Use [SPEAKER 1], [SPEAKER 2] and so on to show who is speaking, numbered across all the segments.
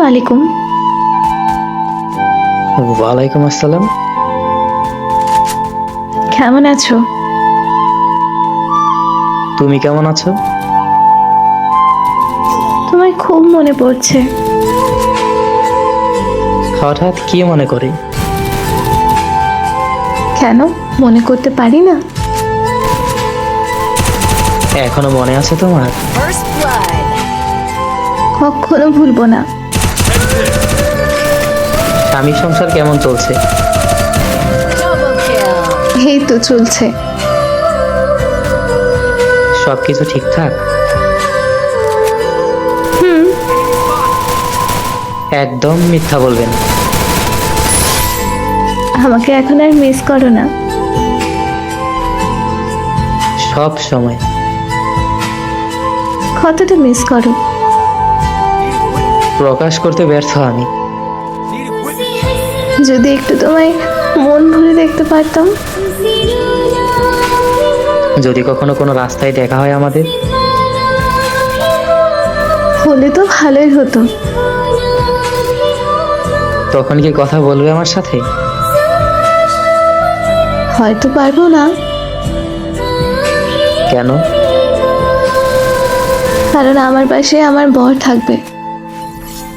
[SPEAKER 1] আলাইকুম।
[SPEAKER 2] ওয়ালাইকুম আসসালাম।
[SPEAKER 1] কেমন আছো?
[SPEAKER 2] তুমি কেমন আছো?
[SPEAKER 1] তোমায় খুব মনে পড়ছে।
[SPEAKER 2] হঠাৎ কি মনে করে?
[SPEAKER 1] কেন মনে করতে পারি না?
[SPEAKER 2] এখনো মনে আছে তোমার?
[SPEAKER 3] First blood.
[SPEAKER 1] কখনো ভুলবো না।
[SPEAKER 2] স্বামী সংসার কেমন চলছে?
[SPEAKER 3] Double kill.
[SPEAKER 1] এই তো চলছে।
[SPEAKER 2] সবকিছু ঠিকঠাক?
[SPEAKER 1] হুম।
[SPEAKER 2] একদম মিথ্যা বলবেন।
[SPEAKER 1] আমাকে এখন আর মিস করো না?
[SPEAKER 2] সব সময়।
[SPEAKER 1] কতটা মিস করো?
[SPEAKER 2] প্রকাশ করতে ব্যর্থ আমি।
[SPEAKER 1] যদি একটু তোমায় মন ভরে দেখতে পারতাম।
[SPEAKER 2] যদি কখনো কোনো রাস্তায় দেখা হয় আমাদের,
[SPEAKER 1] হলে তো ভালোই হতো।
[SPEAKER 2] তখন কি কথা বলবে আমার সাথে?
[SPEAKER 1] হয়তো পারবো না,
[SPEAKER 2] কেন?
[SPEAKER 1] কারণ আমার পাশে আমার বর থাকবে।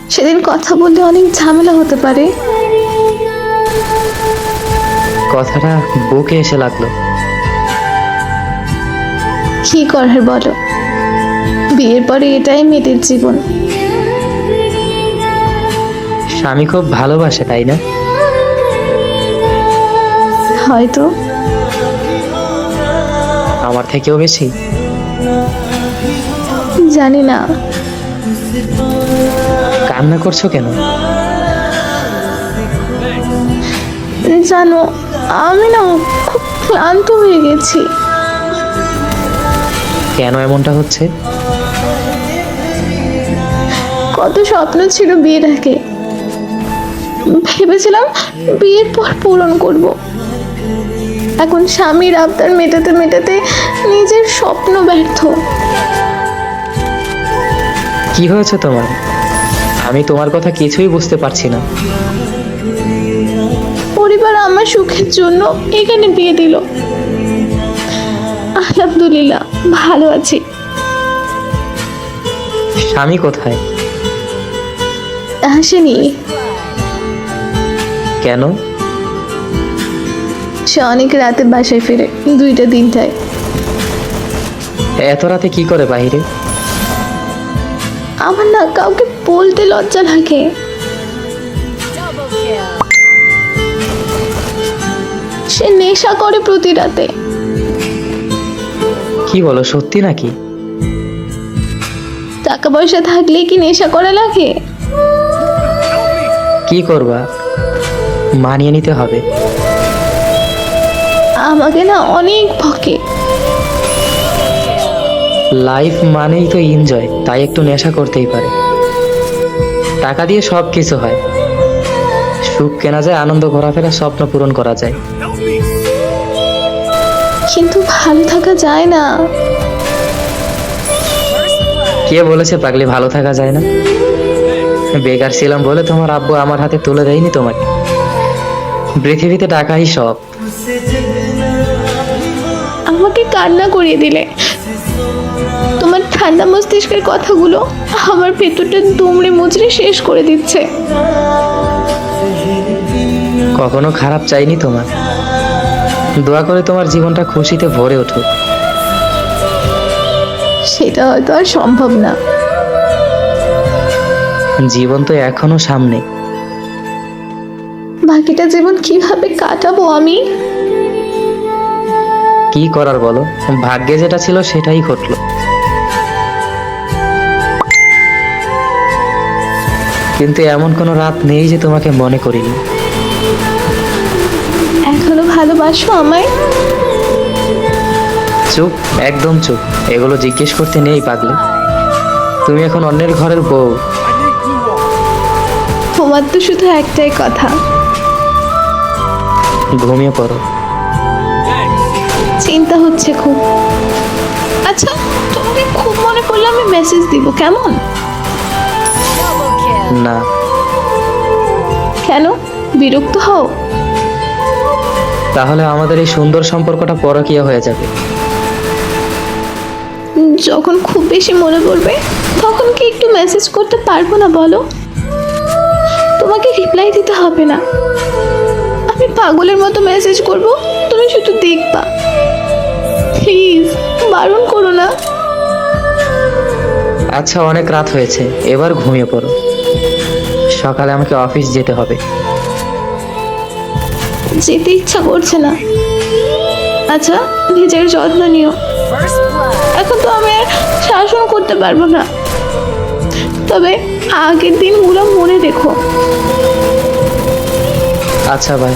[SPEAKER 1] সেদিন কথা বললে অনেক ঝামেলা হতে পারে।
[SPEAKER 2] কথাটা বুকে এসে লাগলো।
[SPEAKER 1] কি করার বলো, বিয়ের পরে এটাই মেয়েদের জীবন।
[SPEAKER 2] স্বামী খুব ভালোবাসে, তাই না?
[SPEAKER 1] হয়তো।
[SPEAKER 2] আমার থেকেও বেশি?
[SPEAKER 1] জানি না।
[SPEAKER 2] কান্না করছো কেন?
[SPEAKER 1] জানো, আমি না খুব ক্লান্ত হয়ে গেছি।
[SPEAKER 2] কেন এমনটা হচ্ছে?
[SPEAKER 1] কত স্বপ্ন ছিল বিয়ের আগে। ভেবেছিলাম বিয়ের পর পূরণ করব। এখন স্বামীর আবদার মেটাতে মেটাতে নিজের স্বপ্ন ব্যর্থ।
[SPEAKER 2] কি হয়েছে তোমার? আমি তোমার কথা কিছুই বুঝতে পারছি না।
[SPEAKER 1] পরিবার আমার সুখের জন্য এখানে বিয়ে দিল। আলহামদুলিল্লাহ ভালো আছি।
[SPEAKER 2] স্বামী কোথায়?
[SPEAKER 1] আসেনি।
[SPEAKER 2] কেন?
[SPEAKER 1] সে অনেক রাতে বাসায় ফিরে, 2টা-3টায়।
[SPEAKER 2] এত রাতে কি করে বাইরে?
[SPEAKER 1] আমার না কাউকে বলতে লজ্জা লাগে।
[SPEAKER 3] Double kill.
[SPEAKER 1] সে নেশা করে প্রতি রাতে।
[SPEAKER 2] কি বলো, সত্যি নাকি?
[SPEAKER 1] টাকা পয়সা থাকলে কি নেশা করা লাগে?
[SPEAKER 2] কি করবা? মানিয়ে নিতে হবে।
[SPEAKER 1] আমাকে না অনেক বকে।
[SPEAKER 2] লাইফ মানেই তো এনজয়, তাই একটু নেশা করতেই পারে। টাকা দিয়ে সব কিছু হয়। সুখ কেনা যায়, আনন্দ ঘোরাফেরা, স্বপ্ন পূরণ করা যায়।
[SPEAKER 1] কিন্তু ভালো থাকা যায় না।
[SPEAKER 2] কে বলেছে পাগলি ভালো থাকা যায় না? বেকার ছিলাম বলে তোমার আব্বু আমার হাতে তুলে দেয়নি তোমাকে। পৃথিবীতে টাকাই সব।
[SPEAKER 1] আমাকে কান্না করিয়ে দিলে। তোমার ঠান্ডা মস্তিষ্কের কথাগুলো আমার ভেতরটা দুমড়ে মুচড়ে শেষ করে দিচ্ছে।
[SPEAKER 2] কখনো খারাপ চাইনি তোমার। দোয়া করে তোমার জীবনটা খুশিতে ভরে উঠুক।
[SPEAKER 1] সেটা হয়তো আর সম্ভব না।
[SPEAKER 2] জীবন তো এখনো সামনে।
[SPEAKER 1] বাকিটা জীবন কিভাবে কাটাবো আমি?
[SPEAKER 2] কি করার বলো, ভাগ্যে যেটা ছিল সেটাই ঘটলো। কিন্তু এমন কোনো রাত নেই যে তোমাকে মনে করিনি।
[SPEAKER 1] এখনো ভালোবাসো আমায়?
[SPEAKER 2] চুপ, একদম চুপ। এগুলো জিজ্ঞেস করতে নেই পাগলি। তুমি এখন অন্যের ঘরের বউ।
[SPEAKER 1] তোমার তো শুধু একটাই কথা,
[SPEAKER 2] ঘুমিয়ে পড়ো।
[SPEAKER 1] চিন্তা হচ্ছে খুব। আচ্ছা, তোমাকে খুব মনে পড়লে আমি মেসেজ দিব, কেমন?
[SPEAKER 3] Double kill.
[SPEAKER 2] না,
[SPEAKER 1] কেন বিরক্ত হও?
[SPEAKER 2] তাহলে আমাদের এই সুন্দর সম্পর্কটা পরকীয়া হয়ে যাবে।
[SPEAKER 1] যখন খুব বেশি মনে পড়বে তখন কি একটু মেসেজ করতে পারবো না বলো? তোমাকে রিপ্লাই দিতে হবে না, আমি পাগলের মতো মেসেজ করব, তুমি শুধু দেখবা। প্লিজ বারণ করো না।
[SPEAKER 2] আচ্ছা, অনেক রাত হয়েছে, এবার ঘুমিয়ে পড়ো। সকালে আমাকে অফিস যেতে হবে।
[SPEAKER 1] যেতে ইচ্ছা করছে না। আচ্ছা, নিজের যত্ন নিও।
[SPEAKER 3] First blood.
[SPEAKER 1] এখন তো আমি আর শাসন করতে পারবো না, তবে আগের দিনগুলো মনে রেখো।
[SPEAKER 2] আচ্ছা, বাই।